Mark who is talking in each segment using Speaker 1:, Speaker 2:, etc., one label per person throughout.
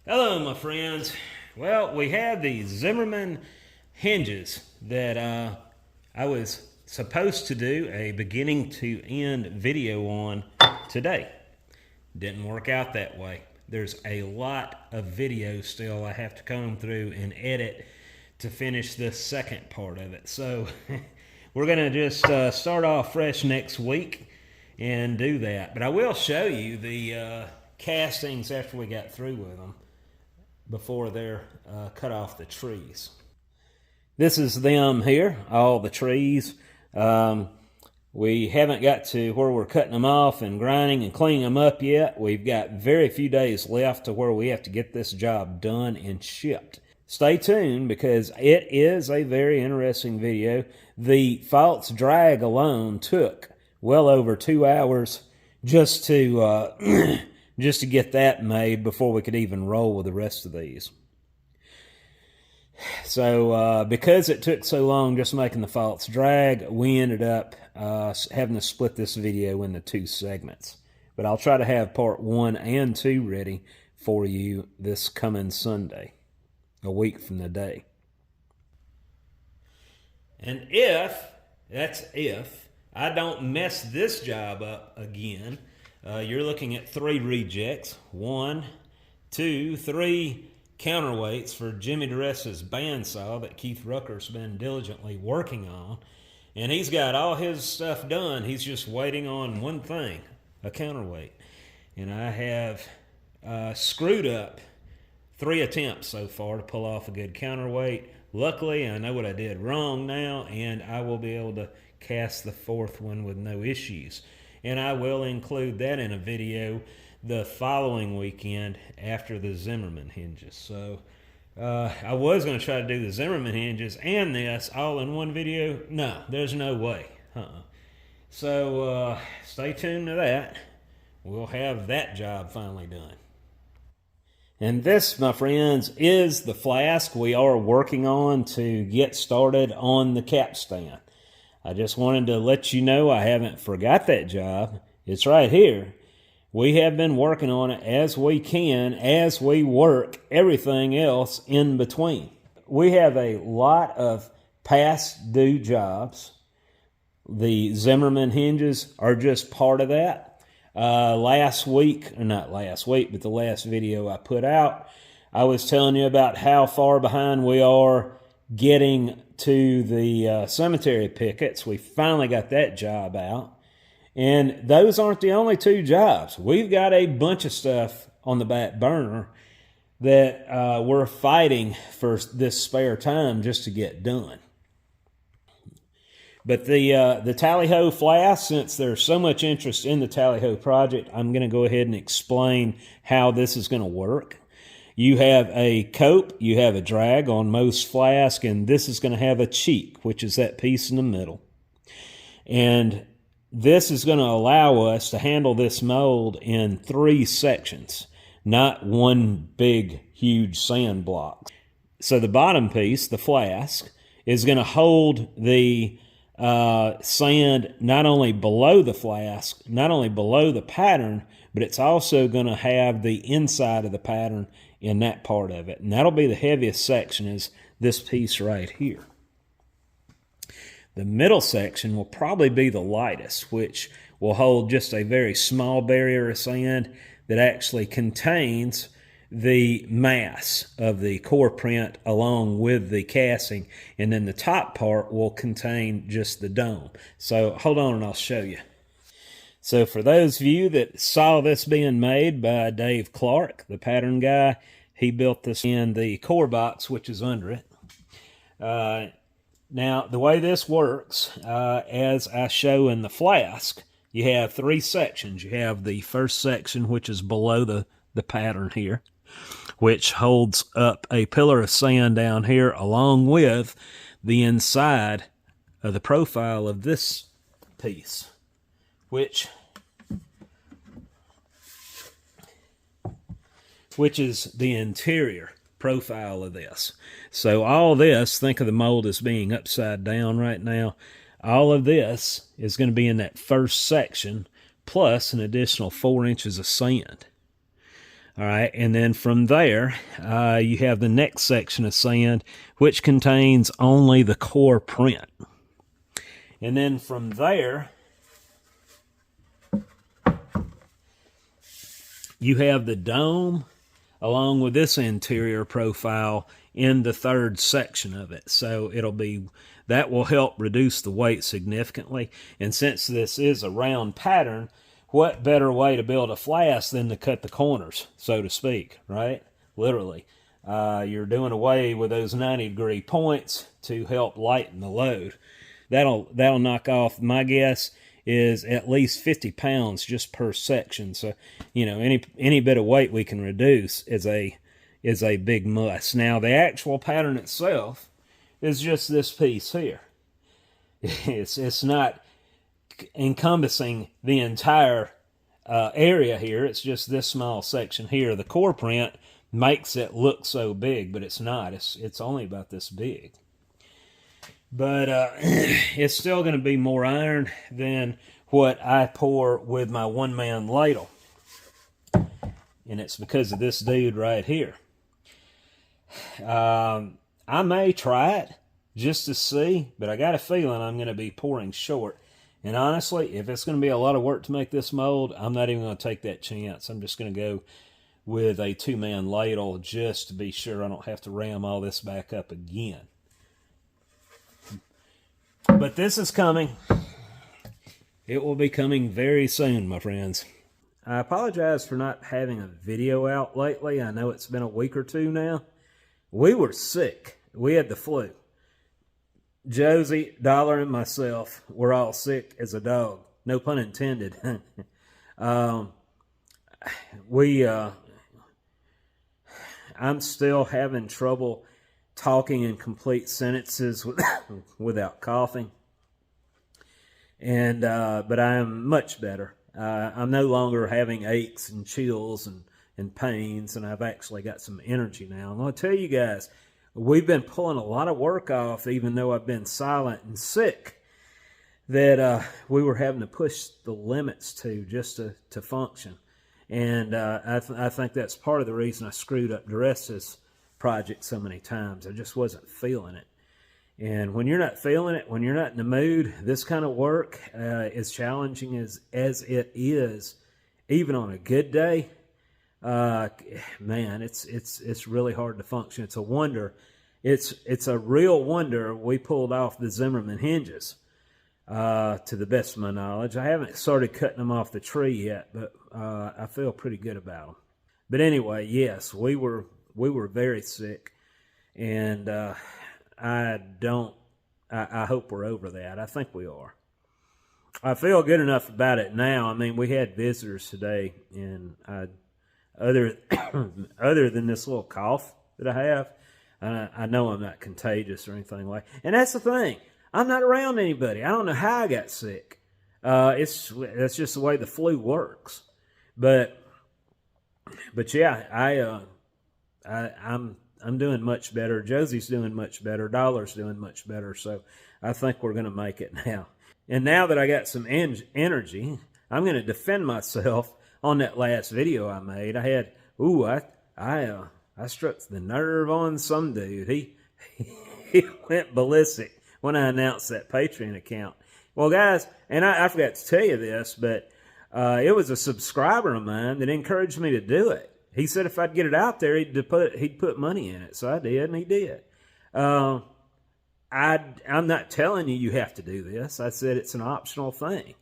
Speaker 1: Hello, my friends. Well, we have the Zimmerman hinges that I was supposed to do a beginning to end video on today. Didn't work out that way. There's a lot of video still I have to comb through and edit to finish the second part of it. So we're going to just start off fresh next week and do that. But I will show you the castings after we got through with them before they're cut off the trees. This is them here, all the trees. We haven't got to where we're cutting them off and grinding and cleaning them up yet. We've got very few days left to where we have to get this job done and shipped. Stay tuned because it is a very interesting video. The false drag alone took well over 2 hours just to just to get that made before we could even roll with the rest of these. So because it took so long just making the false drag, we ended up having to split this video into 2 segments. But I'll try to have part 1 and 2 ready for you this coming Sunday, a week from today. And if I don't mess this job up again, you're looking at 3 rejects. 1, 2, 3 counterweights for Jimmy Diresta's bandsaw that Keith Rucker's been diligently working on. And he's got all his stuff done. He's just waiting on one thing, a counterweight. And I have screwed up 3 attempts so far to pull off a good counterweight. Luckily, I know what I did wrong now, and I will be able to cast the 4th one with no issues. And I will include that in a video the following weekend after the Zimmerman hinges. So I was going to try to do the Zimmerman hinges and this all in one video. No, there's no way. So stay tuned to that. We'll have that job finally done. And this, my friends, is the flask we are working on to get started on the capstan. I just wanted to let you know I haven't forgot that job. It's right here. We have been working on it as we can, as we work everything else in between. We have a lot of past due jobs. The Zimmerman hinges are just part of that. Last week, or not last week, but the last video I put out, I was telling you about how far behind we are getting to the cemetery pickets. We finally got that job out. And those aren't the only 2 jobs. We've got a bunch of stuff on the back burner that we're fighting for this spare time just to get done. But the Tally-Ho flask, since there's so much interest in the Tally-Ho project, I'm going to go ahead and explain how this is going to work. You have a cope, you have a drag on most flasks, and this is going to have a cheek, which is that piece in the middle. And this is going to allow us to handle this mold in 3 sections, not one big, huge sand block. So the bottom piece, the flask, is going to hold the sand not only below the flask, not only below the pattern, but it's also going to have the inside of the pattern in that part of it. And that'll be the heaviest section, is this piece right here. The middle section will probably be the lightest, which will hold just a very small barrier of sand that actually contains the mass of the core print along with the casting, and then the top part will contain just the dome. So hold on and I'll show you. So for those of you that saw this being made by Dave Clark, the pattern guy, he built this in the core box, which is under it. Now, the way this works, as I show in the flask, you have 3 sections. You have the first section, which is below the pattern here, which holds up a pillar of sand down here along with the inside of the profile of this piece, which is the interior profile of this. So all this, think of the mold as being upside down right now. All of this is going to be in that first section, plus an additional 4 inches of sand. All right, and then from there, you have the next section of sand, which contains only the core print. And then from there, you have the dome along with this interior profile in the third section of it. So that will help reduce the weight significantly. And since this is a round pattern, what better way to build a flask than to cut the corners, so to speak, right? Literally. You're doing away with those 90-degree points to help lighten the load. That'll knock off, my guess is at least 50 pounds just per section. So, any bit of weight we can reduce is a big must. Now, the actual pattern itself is just this piece here. It's not encompassing the entire area here. It's just this small section here. The core print makes it look so big, but it's not. It's only about this big. But it's still going to be more iron than what I pour with my one-man ladle. And it's because of this dude right here. I may try it just to see, but I got a feeling I'm going to be pouring short. And honestly, if it's going to be a lot of work to make this mold, I'm not even going to take that chance. I'm just going to go with a two-man ladle just to be sure I don't have to ram all this back up again. But this is coming. It will be coming very soon, my friends. I apologize for not having a video out lately. I know it's been a week or two now. We were sick. We had the flu. Josie, Dollar, and myself were all sick as a dog. No pun intended. I'm still having trouble talking in complete sentences without coughing. And but I am much better. I'm no longer having aches and chills and pains, and I've actually got some energy now. I'm going to tell you guys, we've been pulling a lot of work off, even though I've been silent and sick, that we were having to push the limits just to function. And I think that's part of the reason I screwed up Diresta's project so many times. I just wasn't feeling it. And when you're not feeling it, when you're not in the mood, this kind of work, as challenging as it is, even on a good day, man, it's really hard to function. It's a wonder. It's a real wonder we pulled off the Zimmerman hinges, to the best of my knowledge. I haven't started cutting them off the tree yet, but I feel pretty good about them. But anyway, yes, we were very sick, and I hope we're over that. I think we are. I feel good enough about it now. I mean, we had visitors today, and other than this little cough that I have, I know I'm not contagious or anything like that. And that's the thing. I'm not around anybody. I don't know how I got sick. That's just the way the flu works. But yeah, I'm doing much better. Josie's doing much better. Dollar's doing much better. So I think we're going to make it now. And now that I got some energy, I'm going to defend myself on that last video I made. I struck the nerve on some dude. He went ballistic when I announced that Patreon account. Well, guys, and I forgot to tell you this, but it was a subscriber of mine that encouraged me to do it. He said if I'd get it out there, he'd put money in it. So I did, and he did. I'm not telling you have to do this. I said it's an optional thing.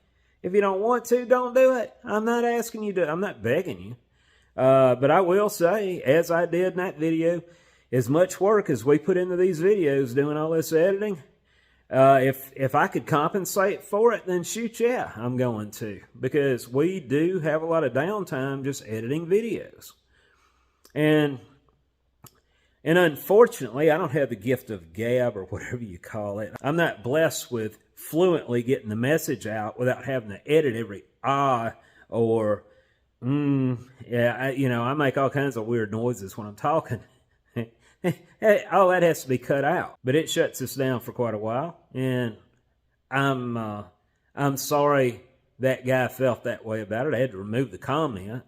Speaker 1: If you don't want to, don't do it. I'm not asking you to. I'm not begging you. But I will say, as I did in that video, as much work as we put into these videos doing all this editing, if I could compensate for it, then shoot, yeah, I'm going to. Because we do have a lot of downtime just editing videos. And unfortunately, I don't have the gift of gab or whatever you call it. I'm not blessed with fluently getting the message out without having to edit every or yeah. I make all kinds of weird noises when I'm talking. All that has to be cut out. But it shuts us down for quite a while. And I'm sorry that guy felt that way about it. I had to remove the comment.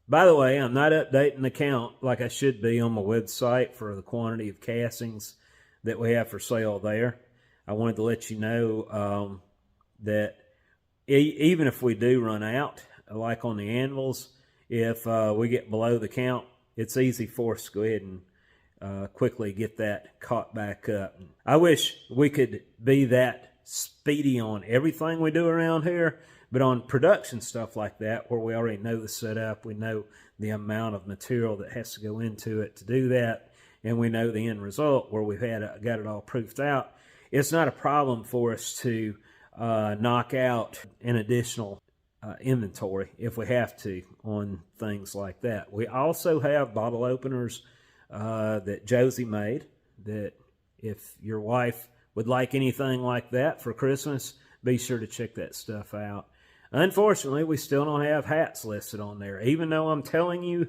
Speaker 1: By the way, I'm not updating the count like I should be on my website for the quantity of castings that we have for sale there. I wanted to let you know that even if we do run out, like on the anvils, if we get below the count, it's easy for us to go ahead and quickly get that caught back up. I wish we could be that speedy on everything we do around here, but on production stuff like that, where we already know the setup, we know the amount of material that has to go into it to do that, and we know the end result where we've got it all proofed out, it's not a problem for us to knock out an additional inventory if we have to on things like that. We also have bottle openers that Josie made, that if your wife would like anything like that for Christmas, be sure to check that stuff out. Unfortunately, we still don't have hats listed on there. Even though I'm telling you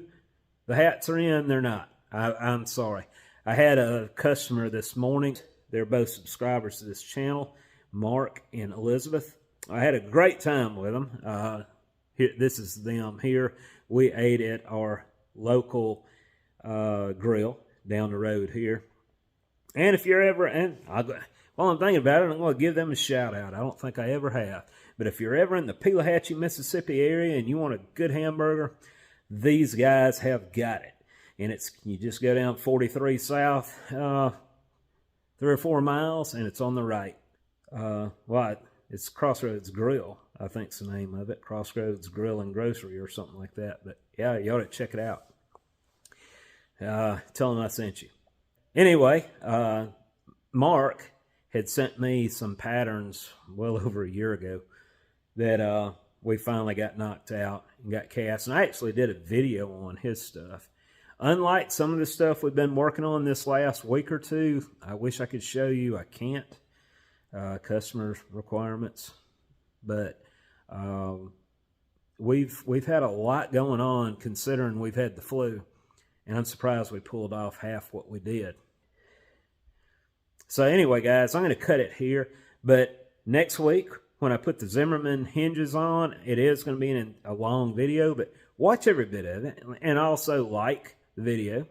Speaker 1: the hats are in, they're not. I'm sorry. I had a customer this morning. They're both subscribers to this channel, Mark and Elizabeth. I had a great time with them. This is them here. We ate at our local grill down the road here. And if you're ever, while I'm thinking about it, I'm going to give them a shout out. I don't think I ever have. But if you're ever in the Pelahatchie, Mississippi area and you want a good hamburger, these guys have got it. And you just go down 43 South, 3 or 4 miles, and it's on the right. It's Crossroads Grill, I think's the name of it. Crossroads Grill and Grocery or something like that. But yeah, you ought to check it out. Tell them I sent you. Anyway, Mark had sent me some patterns well over a year ago that we finally got knocked out and got cast. And I actually did a video on his stuff. Unlike some of the stuff we've been working on this last week or two, I wish I could show you. I can't. Customer requirements. But we've had a lot going on considering we've had the flu. And I'm surprised we pulled off half what we did. So anyway, guys, I'm going to cut it here. But next week, when I put the Zimmerman hinges on, it is going to be a long video. But watch every bit of it. And also like the video.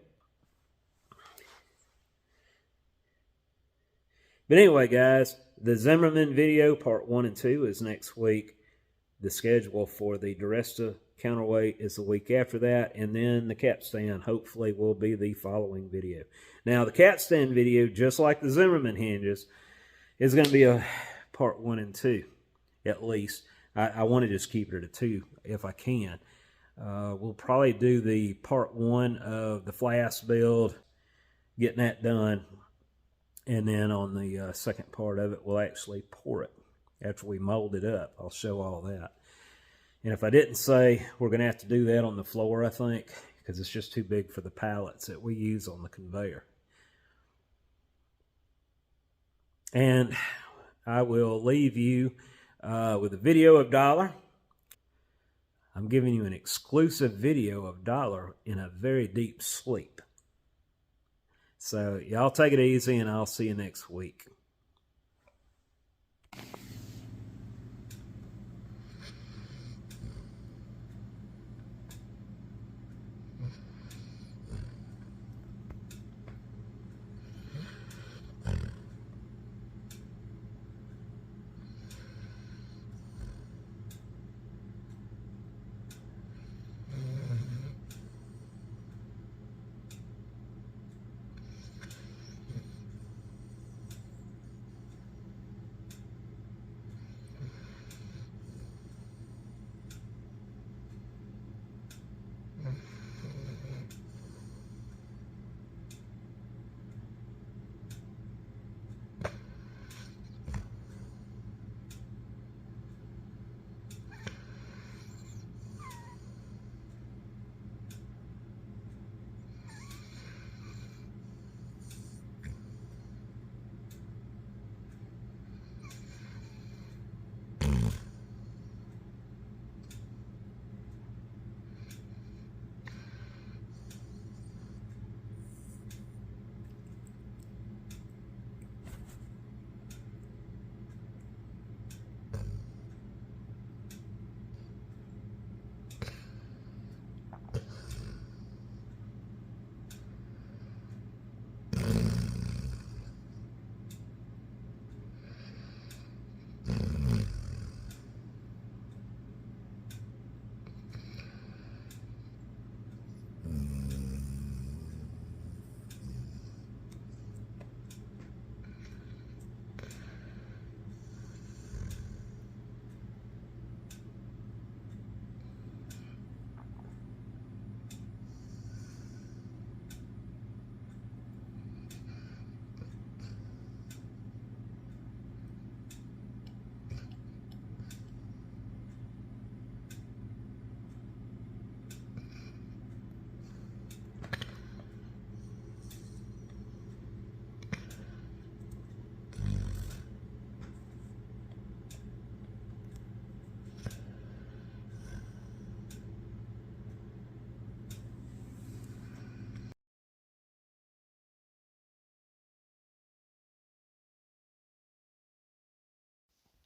Speaker 1: But anyway, guys, the Zimmerman video, part 1 and 2, is next week. The schedule for the Diresta counterweight is the week after that, and then the capstan hopefully will be the following video. Now, the capstan video, just like the Zimmerman hinges, is going to be a part 1 and 2, at least. I want to just keep it at a 2 if I can. We'll probably do the part 1 of the flask build, getting that done, and then on the second part of it, we'll actually pour it after we mold it up. I'll show all that. And if I didn't say, we're going to have to do that on the floor, I think, because it's just too big for the pallets that we use on the conveyor. And I will leave you with a video of Dollar. I'm giving you an exclusive video of Dollar in a very deep sleep. So y'all take it easy, and I'll see you next week.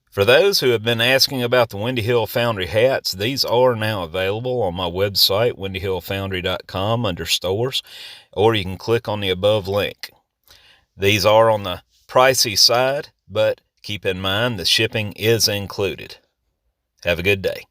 Speaker 1: For those who have been asking about the Windy Hill Foundry hats, these are now available on my website, windyhillfoundry.com, under stores, or you can click on the above link. These are on the pricey side, but keep in mind the shipping is included. Have a good day.